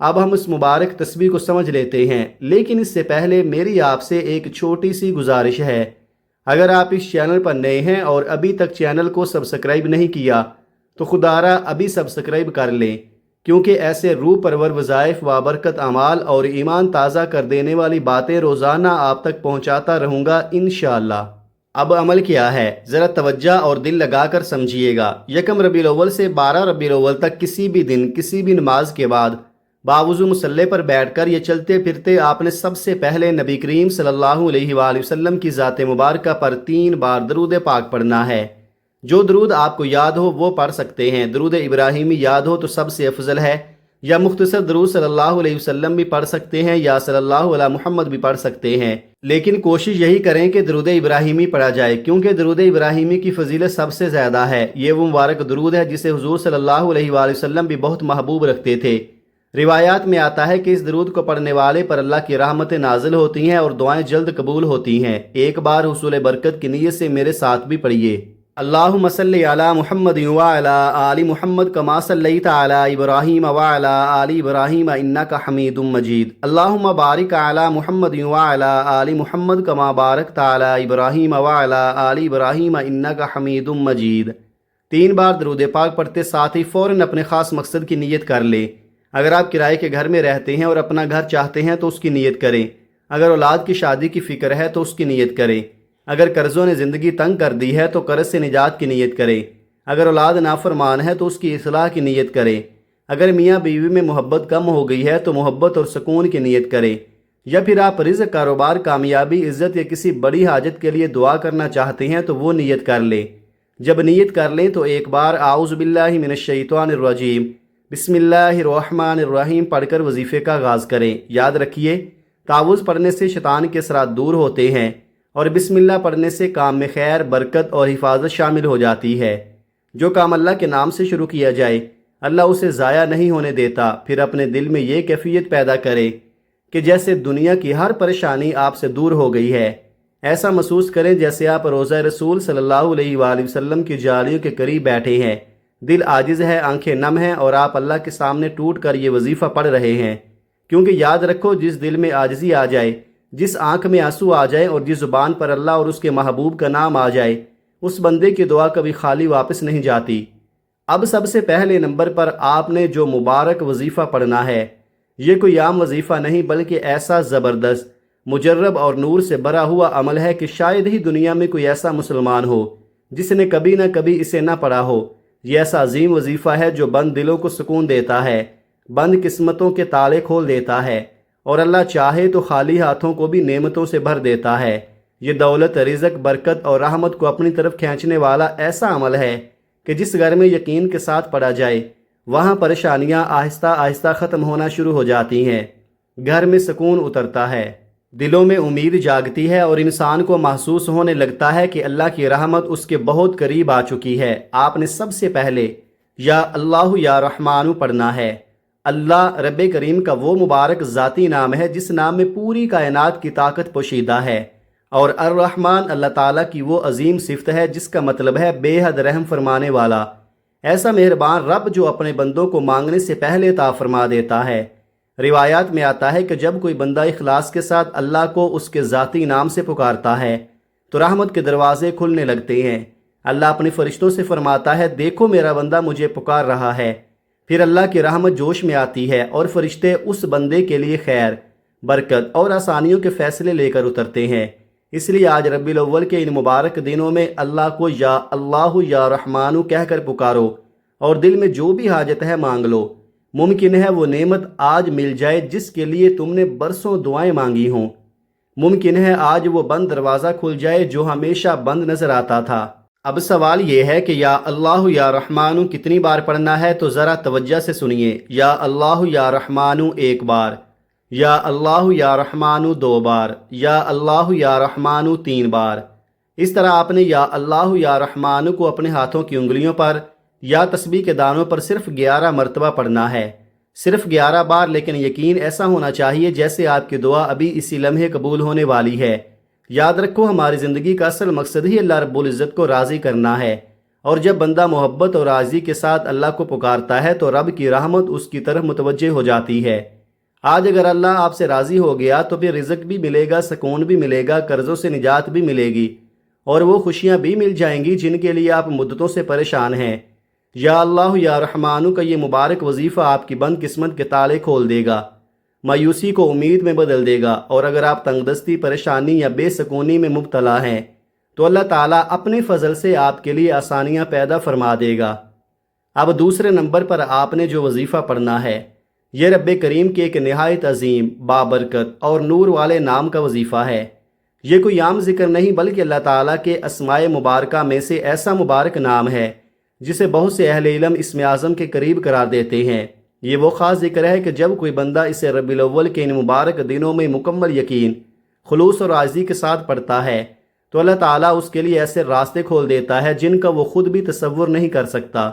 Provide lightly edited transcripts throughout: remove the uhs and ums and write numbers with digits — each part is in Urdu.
اب ہم اس مبارک تسبیح کو سمجھ لیتے ہیں، لیکن اس سے پہلے میری آپ سے ایک چھوٹی سی گزارش ہے۔ اگر آپ اس چینل پر نئے ہیں اور ابھی تک چینل کو سبسکرائب نہیں کیا تو خدارا ابھی سبسکرائب کر لیں، کیونکہ ایسے روح پرور وظائف وابرکت اعمال اور ایمان تازہ کر دینے والی باتیں روزانہ آپ تک پہنچاتا رہوں گا انشاءاللہ۔ اب عمل کیا ہے، ذرا توجہ اور دل لگا کر سمجھیے گا۔ یکم ربیع الاول سے 12 ربیع الاول تک کسی بھی دن کسی بھی نماز کے بعد باوضو مصلی پر بیٹھ کر یا چلتے پھرتے آپ نے سب سے پہلے نبی کریم صلی اللہ علیہ وآلہ وسلم کی ذات مبارکہ پر 3 بار درود پاک پڑھنا ہے۔ جو درود آپ کو یاد ہو وہ پڑھ سکتے ہیں۔ درود ابراہیمی یاد ہو تو سب سے افضل ہے، یا مختصر درود صلی اللہ علیہ وسلم بھی پڑھ سکتے ہیں، یا صلی اللہ علیہ محمد بھی پڑھ سکتے ہیں، لیکن کوشش یہی کریں کہ درود ابراہیمی پڑھا جائے، کیونکہ درود ابراہیمی کی فضیلت سب سے زیادہ ہے۔ یہ وہ مبارک درود ہے جسے حضور صلی اللہ علیہ وآلہ وسلم بھی بہت محبوب رکھتے تھے۔ روایات میں آتا ہے کہ اس درود کو پڑھنے والے پر اللہ کی رحمتیں نازل ہوتی ہیں اور دعائیں جلد قبول ہوتی ہیں۔ ایک بار حصول برکت کی نیت سے میرے ساتھ بھی پڑھیے۔ اللہم صلی علی محمد وعلی آل محمد کما صلیت علی ابراہیم وعلی آل ابراہیم انک حمید مجید۔ اللہم بارک علی محمد وعلی آل محمد کما بارکت علی ابراہیم وعلی آل ابراہیم انک حمید مجید۔ 3 بار درود پاک پڑھتے ساتھ ہی فوراً اپنے خاص مقصد کی نیت کر لیں۔ اگر آپ کرائے کے گھر میں رہتے ہیں اور اپنا گھر چاہتے ہیں تو اس کی نیت کریں۔ اگر اولاد کی شادی کی فکر ہے تو اس کی نیت کریں۔ اگر قرضوں نے زندگی تنگ کر دی ہے تو قرض سے نجات کی نیت کریں۔ اگر اولاد نافرمان ہے تو اس کی اصلاح کی نیت کریں۔ اگر میاں بیوی میں محبت کم ہو گئی ہے تو محبت اور سکون کی نیت کریں۔ یا پھر آپ رزق، کاروبار، کامیابی، عزت یا کسی بڑی حاجت کے لیے دعا کرنا چاہتے ہیں تو وہ نیت کر لیں۔ جب نیت کر لیں تو ایک بار اعوذ باللہ من الشیطان الرجیم بسم اللہ الرحمن الرحیم پڑھ کر وظیفے کا آغاز کریں۔ یاد رکھیے، تعوذ پڑھنے سے شیطان کے اثرات دور ہوتے ہیں اور بسم اللہ پڑھنے سے کام میں خیر، برکت اور حفاظت شامل ہو جاتی ہے۔ جو کام اللہ کے نام سے شروع کیا جائے اللہ اسے ضائع نہیں ہونے دیتا۔ پھر اپنے دل میں یہ کیفیت پیدا کریں کہ جیسے دنیا کی ہر پریشانی آپ سے دور ہو گئی ہے۔ ایسا محسوس کریں جیسے آپ روضہ رسول صلی اللہ علیہ وآلہ وسلم کی جالیوں کے قریب بیٹھے ہیں، دل عاجز ہے، آنکھیں نم ہیں اور آپ اللہ کے سامنے ٹوٹ کر یہ وظیفہ پڑھ رہے ہیں۔ کیونکہ یاد رکھو، جس دل میں عاجزی آ جائے، جس آنکھ میں آنسو آ جائے اور جس زبان پر اللہ اور اس کے محبوب کا نام آ جائے، اس بندے کی دعا کبھی خالی واپس نہیں جاتی۔ اب سب سے پہلے نمبر پر آپ نے جو مبارک وظیفہ پڑھنا ہے، یہ کوئی عام وظیفہ نہیں بلکہ ایسا زبردست، مجرب اور نور سے بھرا ہوا عمل ہے کہ شاید ہی دنیا میں کوئی ایسا مسلمان ہو جس نے کبھی نہ کبھی اسے نہ پڑھا ہو۔ یہ ایسا عظیم وظیفہ ہے جو بند دلوں کو سکون دیتا ہے، بند قسمتوں کے تالے کھول دیتا ہے، اور اللہ چاہے تو خالی ہاتھوں کو بھی نعمتوں سے بھر دیتا ہے۔ یہ دولت، رزق، برکت اور رحمت کو اپنی طرف کھینچنے والا ایسا عمل ہے کہ جس گھر میں یقین کے ساتھ پڑھا جائے وہاں پریشانیاں آہستہ آہستہ ختم ہونا شروع ہو جاتی ہیں، گھر میں سکون اترتا ہے، دلوں میں امید جاگتی ہے اور انسان کو محسوس ہونے لگتا ہے کہ اللہ کی رحمت اس کے بہت قریب آ چکی ہے۔ آپ نے سب سے پہلے یا اللہ یا رحمانو پڑھنا ہے۔ اللہ رب کریم کا وہ مبارک ذاتی نام ہے جس نام میں پوری کائنات کی طاقت پوشیدہ ہے، اور الرحمن اللہ تعالیٰ کی وہ عظیم صفت ہے جس کا مطلب ہے بے حد رحم فرمانے والا۔ ایسا مہربان رب جو اپنے بندوں کو مانگنے سے پہلے عطا فرما دیتا ہے۔ روایات میں آتا ہے کہ جب کوئی بندہ اخلاص کے ساتھ اللہ کو اس کے ذاتی نام سے پکارتا ہے تو رحمت کے دروازے کھلنے لگتے ہیں۔ اللہ اپنے فرشتوں سے فرماتا ہے، دیکھو میرا بندہ مجھے پکار رہا ہے۔ پھر اللہ کی رحمت جوش میں آتی ہے اور فرشتے اس بندے کے لیے خیر، برکت اور آسانیوں کے فیصلے لے کر اترتے ہیں۔ اس لیے آج ربیع الاول کے ان مبارک دنوں میں اللہ کو یا اللہ یا رحمانو کہہ کر پکارو اور دل میں جو بھی حاجت ہے مانگ لو۔ ممکن ہے وہ نعمت آج مل جائے جس کے لیے تم نے برسوں دعائیں مانگی ہوں۔ ممکن ہے آج وہ بند دروازہ کھل جائے جو ہمیشہ بند نظر آتا تھا۔ اب سوال یہ ہے کہ یا اللہ یا رحمانو کتنی بار پڑھنا ہے، تو ذرا توجہ سے سنیے۔ یا اللہ یا رحمانو 1 بار، یا اللہ یا رحمانو 2 بار، یا اللہ یا رحمانو 3 بار۔ اس طرح آپ نے یا اللہ یا رحمانو کو اپنے ہاتھوں کی انگلیوں پر یا تسبیح کے دانوں پر صرف 11 مرتبہ پڑھنا ہے، صرف 11 بار، لیکن یقین ایسا ہونا چاہیے جیسے آپ کی دعا ابھی اسی لمحے قبول ہونے والی ہے۔ یاد رکھو، ہماری زندگی کا اصل مقصد ہی اللہ رب العزت کو راضی کرنا ہے، اور جب بندہ محبت اور راضی کے ساتھ اللہ کو پکارتا ہے تو رب کی رحمت اس کی طرف متوجہ ہو جاتی ہے۔ آج اگر اللہ آپ سے راضی ہو گیا تو پھر رزق بھی ملے گا، سکون بھی ملے گا، قرضوں سے نجات بھی ملے گی، اور وہ خوشیاں بھی مل جائیں گی جن کے لیے آپ مدتوں سے پریشان ہیں۔ یا اللہ یا رحمانو کا یہ مبارک وظیفہ آپ کی بند قسمت کے تالے کھول دے گا، مایوسی کو امید میں بدل دے گا، اور اگر آپ تنگ دستی، پریشانی یا بے سکونی میں مبتلا ہیں تو اللہ تعالیٰ اپنے فضل سے آپ کے لیے آسانیاں پیدا فرما دے گا۔ اب دوسرے نمبر پر آپ نے جو وظیفہ پڑھنا ہے، یہ رب کریم کے ایک نہایت عظیم، بابرکت اور نور والے نام کا وظیفہ ہے۔ یہ کوئی عام ذکر نہیں بلکہ اللہ تعالیٰ کے اسماء مبارکہ میں سے ایسا مبارک نام ہے جسے بہت سے اہل علم اسم اعظم کے قریب قرار دیتے ہیں۔ یہ وہ خاص ذکر ہے کہ جب کوئی بندہ اسے ربیع الاول کے ان مبارک دنوں میں مکمل یقین، خلوص اور عاجزی کے ساتھ پڑھتا ہے تو اللہ تعالیٰ اس کے لیے ایسے راستے کھول دیتا ہے جن کا وہ خود بھی تصور نہیں کر سکتا۔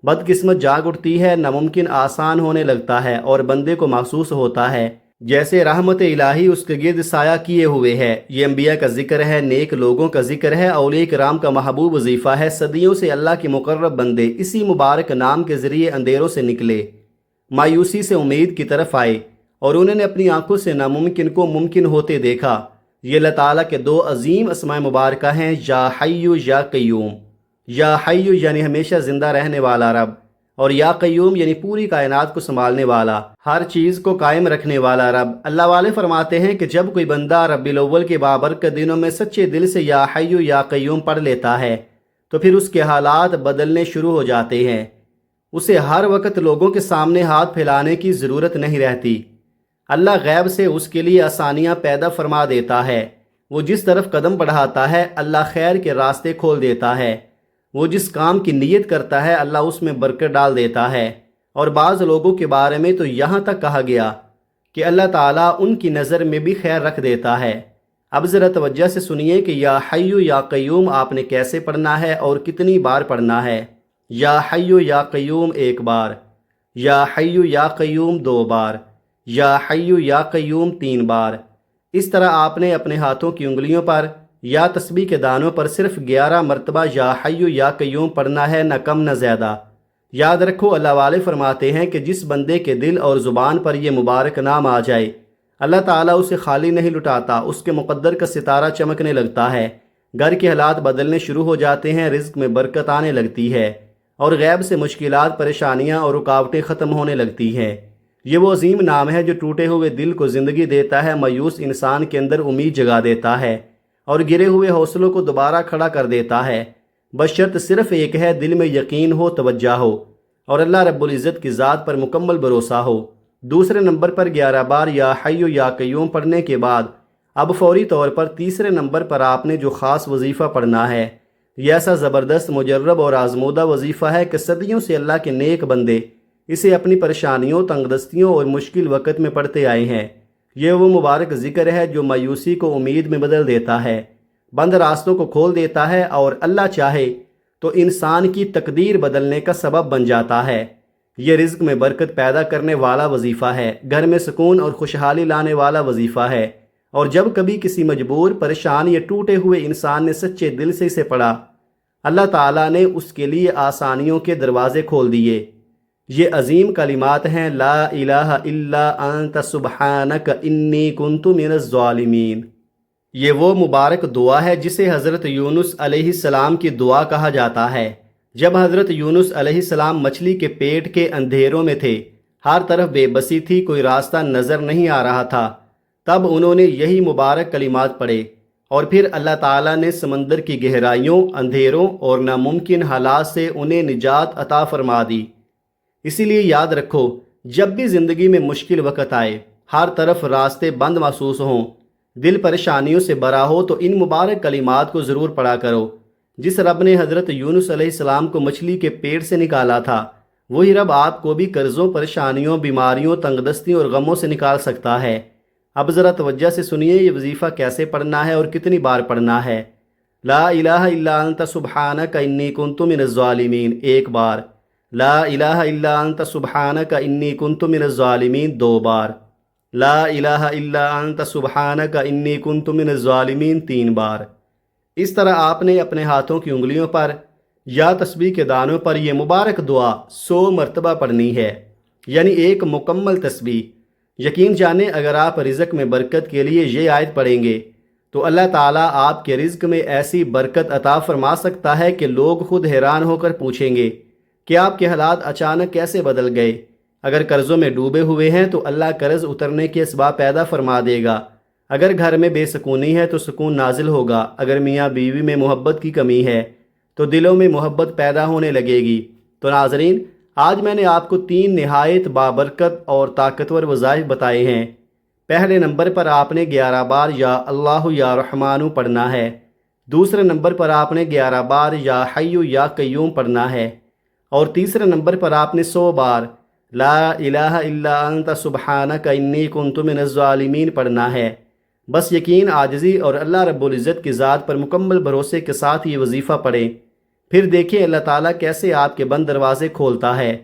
بدقسمت جاگ اٹھتی ہے، ناممکن آسان ہونے لگتا ہے، اور بندے کو محسوس ہوتا ہے جیسے رحمت الہی اس کے گرد سایہ کیے ہوئے ہے۔ یہ انبیاء کا ذکر ہے، نیک لوگوں کا ذکر ہے، اولیاء کرام کا محبوب وظیفہ ہے۔ صدیوں سے اللہ کے مقرب بندے اسی مبارک نام کے ذریعے اندھیروں سے نکلے، مایوسی سے امید کی طرف آئے، اور انہوں نے اپنی آنکھوں سے ناممکن کو ممکن ہوتے دیکھا۔ یہ اللہ تعالیٰ کے دو عظیم اسماء مبارکہ ہیں، یا حی یا قیوم۔ یا حی یعنی ہمیشہ زندہ رہنے والا رب، اور یا قیوم یعنی پوری کائنات کو سنبھالنے والا، ہر چیز کو قائم رکھنے والا رب۔ اللہ والے فرماتے ہیں کہ جب کوئی بندہ ربیع الاول کے بابرکت دنوں میں سچے دل سے یا حی یا قیوم پڑھ لیتا ہے تو پھر اس کے حالات بدلنے شروع ہو جاتے ہیں۔ اسے ہر وقت لوگوں کے سامنے ہاتھ پھیلانے کی ضرورت نہیں رہتی۔ اللہ غیب سے اس کے لیے آسانیاں پیدا فرما دیتا ہے۔ وہ جس طرف قدم بڑھاتا ہے اللہ خیر کے راستے کھول دیتا ہے۔ وہ جس کام کی نیت کرتا ہے اللہ اس میں برکت ڈال دیتا ہے۔ اور بعض لوگوں کے بارے میں تو یہاں تک کہا گیا کہ اللہ تعالیٰ ان کی نظر میں بھی خیر رکھ دیتا ہے۔ اب ذرا توجہ سے سنیے کہ یا حی یا قیوم آپ نے کیسے پڑھنا ہے اور کتنی بار پڑھنا ہے۔ یا حی یا قیوم 1 بار، یا حی یا قیوم 2 بار، یا حی یا قیوم 3 بار۔ اس طرح آپ نے اپنے ہاتھوں کی انگلیوں پر یا تسبیح کے دانوں پر صرف 11 مرتبہ یا حی یا قیوم پڑھنا ہے، نہ کم نہ زیادہ۔ یاد رکھو اللہ والے فرماتے ہیں کہ جس بندے کے دل اور زبان پر یہ مبارک نام آ جائے اللہ تعالیٰ اسے خالی نہیں لٹاتا، اس کے مقدر کا ستارہ چمکنے لگتا ہے، گھر کے حالات بدلنے شروع ہو جاتے ہیں، رزق میں برکت آنے لگتی ہے، اور غیب سے مشکلات، پریشانیاں اور رکاوٹیں ختم ہونے لگتی ہیں۔ یہ وہ عظیم نام ہے جو ٹوٹے ہوئے دل کو زندگی دیتا ہے، مایوس انسان کے اندر امید جگا دیتا ہے، اور گرے ہوئے حوصلوں کو دوبارہ کھڑا کر دیتا ہے۔ بشرط صرف ایک ہے، دل میں یقین ہو، توجہ ہو، اور اللہ رب العزت کی ذات پر مکمل بھروسہ ہو۔ دوسرے نمبر پر 11 بار یا حی یا قیوم پڑھنے کے بعد اب فوری طور پر تیسرے نمبر پر آپ نے جو خاص وظیفہ پڑھنا ہے، یہ ایسا زبردست، مجرب اور آزمودہ وظیفہ ہے کہ صدیوں سے اللہ کے نیک بندے اسے اپنی پریشانیوں، تنگ دستیوں اور مشکل وقت میں پڑھتے آئے ہیں۔ یہ وہ مبارک ذکر ہے جو مایوسی کو امید میں بدل دیتا ہے، بند راستوں کو کھول دیتا ہے، اور اللہ چاہے تو انسان کی تقدیر بدلنے کا سبب بن جاتا ہے۔ یہ رزق میں برکت پیدا کرنے والا وظیفہ ہے، گھر میں سکون اور خوشحالی لانے والا وظیفہ ہے، اور جب کبھی کسی مجبور، پریشان یا ٹوٹے ہوئے انسان نے سچے دل سے اسے پڑھا اللہ تعالیٰ نے اس کے لیے آسانیوں کے دروازے کھول دیے۔ یہ عظیم کلمات ہیں، لا الہ الا انت سبحانک انی کنت من الظالمین۔ یہ وہ مبارک دعا ہے جسے حضرت یونس علیہ السلام کی دعا کہا جاتا ہے۔ جب حضرت یونس علیہ السلام مچھلی کے پیٹ کے اندھیروں میں تھے، ہر طرف بے بسی تھی، کوئی راستہ نظر نہیں آ رہا تھا، تب انہوں نے یہی مبارک کلمات پڑھے، اور پھر اللہ تعالیٰ نے سمندر کی گہرائیوں، اندھیروں اور ناممکن حالات سے انہیں نجات عطا فرما دی۔ اسی لیے یاد رکھو، جب بھی زندگی میں مشکل وقت آئے، ہر طرف راستے بند محسوس ہوں، دل پریشانیوں سے بھرا ہو، تو ان مبارک کلمات کو ضرور پڑھا کرو۔ جس رب نے حضرت یونس علیہ السلام کو مچھلی کے پیٹ سے نکالا تھا، وہی رب آپ کو بھی قرضوں، پریشانیوں، بیماریوں، تنگ دستیوں اور غموں سے نکال سکتا ہے۔ اب ذرا توجہ سے سنیے یہ وظیفہ کیسے پڑھنا ہے اور کتنی بار پڑھنا ہے۔ لا الہ الا انت سبحانک انی کنت من الظالمین 1 بار، لا الہ الا انت سبحانک انی کنت من الظالمین 2 بار، لا الہ الا انت سبحانک انی کنت من الظالمین 3 بار۔ اس طرح آپ نے اپنے ہاتھوں کی انگلیوں پر یا تسبیح کے دانوں پر یہ مبارک دعا 100 مرتبہ پڑھنی ہے، یعنی ایک مکمل تسبیح۔ یقین جانیں اگر آپ رزق میں برکت کے لیے یہ آیت پڑھیں گے تو اللہ تعالیٰ آپ کے رزق میں ایسی برکت عطا فرما سکتا ہے کہ لوگ خود حیران ہو کر پوچھیں گے کہ آپ کے حالات اچانک کیسے بدل گئے۔ اگر قرضوں میں ڈوبے ہوئے ہیں تو اللہ قرض اترنے کے اسباب پیدا فرما دے گا۔ اگر گھر میں بے سکونی ہے تو سکون نازل ہوگا۔ اگر میاں بیوی میں محبت کی کمی ہے تو دلوں میں محبت پیدا ہونے لگے گی۔ تو ناظرین، آج میں نے آپ کو 3 نہایت بابرکت اور طاقتور وظائف بتائے ہیں۔ پہلے نمبر پر آپ نے 11 بار یا اللہ یا رحمانو پڑھنا ہے۔ دوسرے نمبر پر آپ نے 11 بار یا حیو یا قیوم پڑھنا ہے، اور تیسرے نمبر پر آپ نے 100 بار لا الہ الا انت سبحانک انی کنت من الظالمین پڑھنا ہے۔ بس یقین، عاجزی اور اللہ رب العزت کی ذات پر مکمل بھروسے کے ساتھ یہ وظیفہ پڑھیں، پھر دیکھیں اللہ تعالیٰ کیسے آپ کے بند دروازے کھولتا ہے،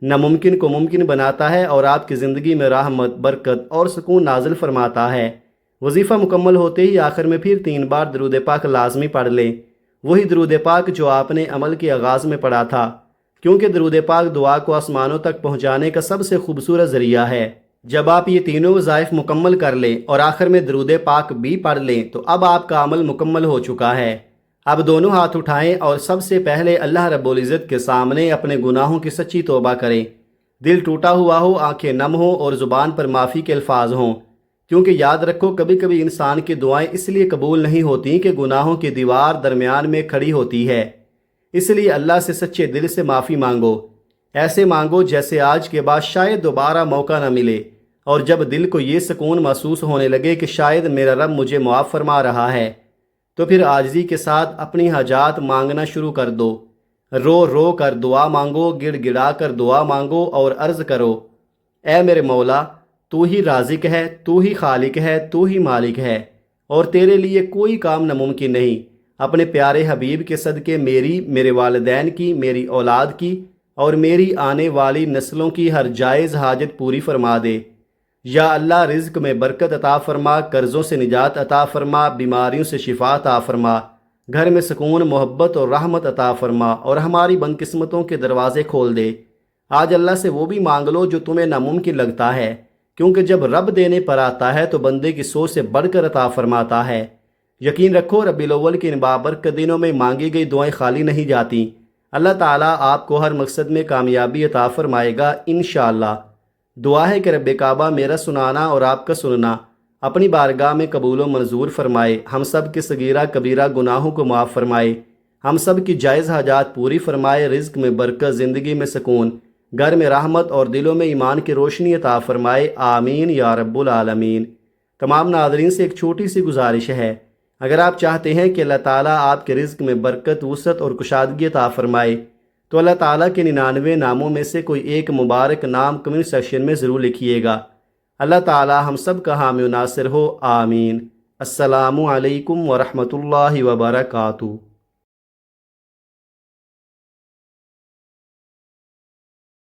ناممکن کو ممکن بناتا ہے اور آپ کی زندگی میں رحمت، برکت اور سکون نازل فرماتا ہے۔ وظیفہ مکمل ہوتے ہی آخر میں پھر 3 بار درود پاک لازمی پڑھ لیں، وہی درود پاک جو آپ نے عمل کے آغاز میں پڑھا تھا، کیونکہ درود پاک دعا کو آسمانوں تک پہنچانے کا سب سے خوبصورت ذریعہ ہے۔ جب آپ یہ تینوں وظائف مکمل کر لیں اور آخر میں درود پاک بھی پڑھ لیں تو اب آپ کا عمل مکمل ہو چکا ہے۔ اب دونوں ہاتھ اٹھائیں اور سب سے پہلے اللہ رب العزت کے سامنے اپنے گناہوں کی سچی توبہ کریں۔ دل ٹوٹا ہوا ہو، آنکھیں نم ہوں اور زبان پر معافی کے الفاظ ہوں، کیونکہ یاد رکھو کبھی کبھی انسان کی دعائیں اس لیے قبول نہیں ہوتی کہ گناہوں کی دیوار درمیان میں کھڑی ہوتی ہے۔ اس لیے اللہ سے سچے دل سے معافی مانگو، ایسے مانگو جیسے آج کے بعد شاید دوبارہ موقع نہ ملے، اور جب دل کو یہ سکون محسوس ہونے لگے کہ شاید میرا رب مجھے معاف فرما رہا ہے تو پھر عاجزی کے ساتھ اپنی حاجات مانگنا شروع کر دو۔ رو رو کر دعا مانگو، گڑ گڑا کر دعا مانگو اور عرض کرو، اے میرے مولا، تو ہی رازق ہے، تو ہی خالق ہے، تو ہی مالک ہے، اور تیرے لیے کوئی کام ناممکن نہیں۔ اپنے پیارے حبیب کے صدقے میری، میرے والدین کی، میری اولاد کی اور میری آنے والی نسلوں کی ہر جائز حاجت پوری فرما دے۔ یا اللہ رزق میں برکت عطا فرما، قرضوں سے نجات عطا فرما، بیماریوں سے شفا عطا فرما، گھر میں سکون، محبت اور رحمت عطا فرما، اور ہماری بدقسمتوں کے دروازے کھول دے۔ آج اللہ سے وہ بھی مانگ لو جو تمہیں ناممکن لگتا ہے، کیونکہ جب رب دینے پر آتا ہے تو بندے کی سوچ سے بڑھ کر عطا فرماتا ہے۔ یقین رکھو ربیع الاول کے ان بابرکت دنوں میں مانگی گئی دعائیں خالی نہیں جاتی۔ اللہ تعالیٰ آپ کو ہر مقصد میں کامیابی عطا فرمائے گا انشاءاللہ۔ دعا ہے کہ رب کعبہ میرا سنانا اور آپ کا سننا اپنی بارگاہ میں قبول و منظور فرمائے، ہم سب کے صغیرہ کبیرہ گناہوں کو معاف فرمائے، ہم سب کی جائز حاجات پوری فرمائے، رزق میں برکت، زندگی میں سکون، گھر میں رحمت اور دلوں میں ایمان کی روشنی عطا فرمائے، آمین یا رب العالمین۔ تمام ناظرین سے ایک چھوٹی سی گزارش ہے، اگر آپ چاہتے ہیں کہ اللہ تعالیٰ آپ کے رزق میں برکت، وسعت اور کشادگی عطا فرمائے تو اللہ تعالیٰ کے 99 ناموں میں سے کوئی ایک مبارک نام کمنٹ سیکشن میں ضرور لکھیے گا۔ اللہ تعالیٰ ہم سب کا حامی و ناصر ہو، آمین۔ السلام علیکم ورحمۃ اللہ وبرکاتہ۔